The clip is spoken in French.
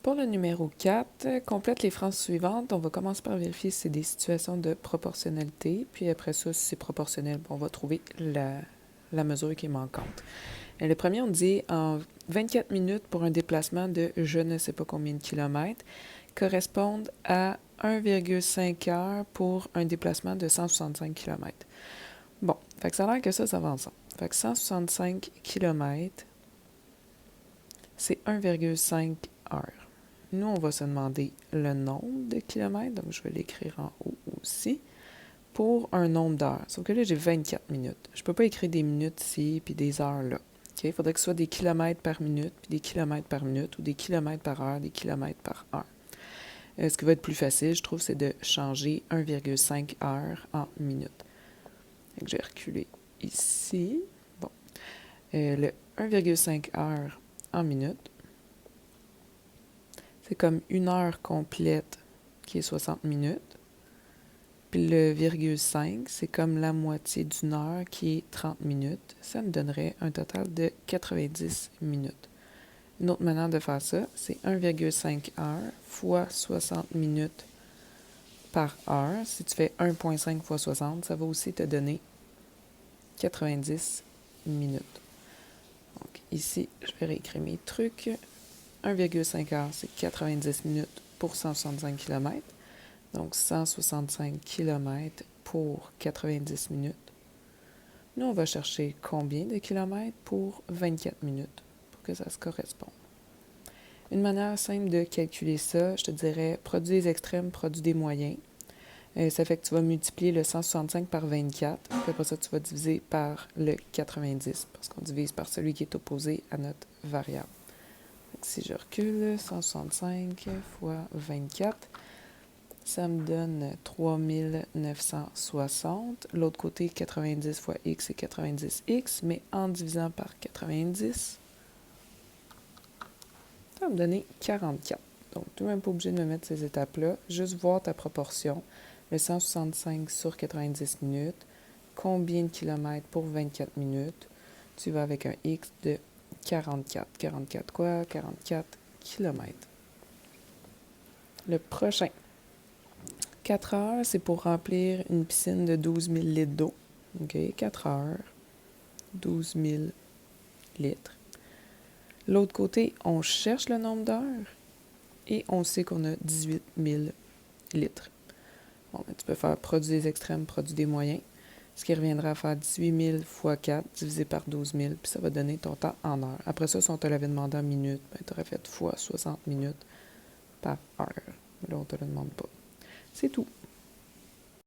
Pour le numéro 4, complète les phrases suivantes. On va commencer par vérifier si c'est des situations de proportionnalité. Puis après ça, si c'est proportionnel, on va trouver la mesure qui est manquante. Et le premier, on dit en 24 minutes pour un déplacement de je ne sais pas combien de kilomètres correspondent à 1,5 heures pour un déplacement de 165 km. Bon, fait que ça a l'air que ça va ensemble. Fait que 165 km, c'est 1,5 heures. Nous, on va se demander le nombre de kilomètres, donc je vais l'écrire en haut aussi, pour un nombre d'heures. Sauf que là, j'ai 24 minutes. Je ne peux pas écrire des minutes ici puis des heures là. Il faudrait que ce soit des kilomètres par minute, puis des kilomètres par minute, ou des kilomètres par heure, des kilomètres par heure. Ce qui va être plus facile, je trouve, c'est de changer 1,5 heures en minutes. Donc, je vais reculer ici. Bon. Le 1,5 heures en minutes, c'est comme une heure complète qui est 60 minutes. Puis le virgule 5, c'est comme la moitié d'une heure qui est 30 minutes. Ça me donnerait un total de 90 minutes. Une autre manière de faire ça, c'est 1,5 heures fois 60 minutes par heure. Si tu fais 1,5 fois 60, ça va aussi te donner 90 minutes. Donc ici, je vais réécrire mes trucs. 1,5 heures, c'est 90 minutes pour 165 km. Donc 165 km pour 90 minutes. Nous, on va chercher combien de kilomètres pour 24 minutes pour que ça se corresponde. Une manière simple de calculer ça, je te dirais produit des extrêmes, produit des moyens. Ça fait que tu vas multiplier le 165 par 24. Puis après ça, tu vas diviser par le 90 parce qu'on divise par celui qui est opposé à notre variable. Donc, si je recule, 165 fois 24, ça me donne 3960. L'autre côté, 90 fois x, c'est 90x, mais en divisant par 90, ça va me donner 44. Donc, tu n'es même pas obligé de me mettre ces étapes-là. Juste voir ta proportion. Le 165 sur 90 minutes. Combien de kilomètres pour 24 minutes? Tu vas avec un x de 44. 44 quoi? 44 kilomètres. Le prochain. 4 heures, c'est pour remplir une piscine de 12 000 litres d'eau. OK, 4 heures, 12 000 litres. L'autre côté, on cherche le nombre d'heures et on sait qu'on a 18 000 litres. Bon, ben, tu peux faire produit des extrêmes, produit des moyens, ce qui reviendra à faire 18 000 fois 4 divisé par 12 000, puis ça va donner ton temps en heures. Après ça, si on te l'avait demandé en minutes, ben, tu aurais fait fois 60 minutes par heure. Mais là, on ne te le demande pas. C'est tout.